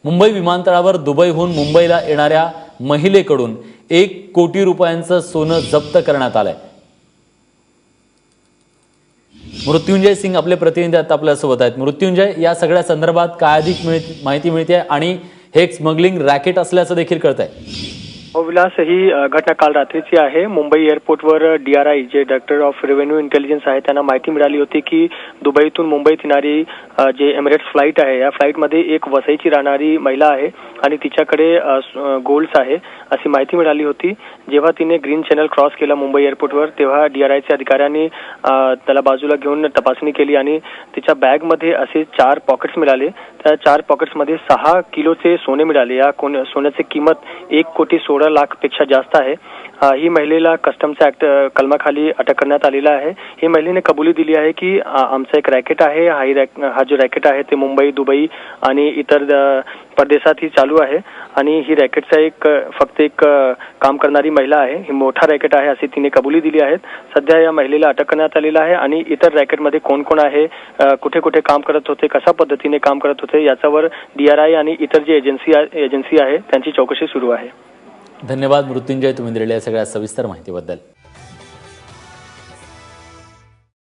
मुंबई विमानतळावर दुबईहून मुंबईला येणाऱ्या महिलेकडून 1 कोटी रुपयांचं सोनं जप्त करण्यात आलंय। मृत्युंजय सिंग आपले प्रतिनिधी आता आपल्यासोबत आहेत। मृत्युंजय, या सगळ्या संदर्भात काय अधिक माहिती मिळते आणि हे स्मगलिंग रॅकेट असल्याचं देखील कळतंय? विलास, ही घटना काल रात्रीची आहे। मुंबई एअरपोर्टवर DRI जे डायरेक्टर ऑफ रेव्हेन्यू इंटेलिजन्स आहे त्यांना माहिती मिळाली होती की दुबईतून मुंबईत येणारी जे एमिरेट्स फ्लाईट आहे या फ्लाईटमध्ये एक वसईची राहणारी महिला आहे आणि तिच्याकडे गोल्ड्स आहे अशी माहिती मिळाली होती। जेव्हा तिने ग्रीन चॅनल क्रॉस केला मुंबई एअरपोर्टवर तेव्हा DRIच्या अधिकाऱ्यांनी त्याला बाजूला घेऊन तपासणी केली आणि तिच्या बॅगमध्ये असे 4 पॉकेट्स मिळाले। त्या 4 पॉकेट्समध्ये 6 किलोचे सोने मिळाले। या सोन्याची किंमत 1 कोटी 16 लाख पेक्षा जास्त आहे। ही महिलेला कस्टम्स ऍक्ट कलमाखाली अटक करण्यात आलेला आहे। ही महिलेने कबुली दिली आहे की आमचा एक रॅकेट आहे, हा जो रॅकेट आहे ते मुंबई, दुबई आणि इतर परदेशात ही चालू आहे आणि ही रॅकेटचा फक्त एक काम करणारी महिला आहे। ही मोठा रॅकेट आहे अशी तिने कबुली दिली आहे। सध्या या महिलेला अटक करण्यात आलेला आहे आणि इतर रॅकेटमध्ये कोण कोण आहे, कुठे कुठे काम करत होते, कशा पद्धतीने काम करत होते याच्यावर DRI आणि इतर जे एजन्सी आहे त्यांची चौकशी सुरू आहे। धन्यवाद मृत्युंजय, तुम्ही दिलेल्या सगळ्या सविस्तर माहितीबद्दल।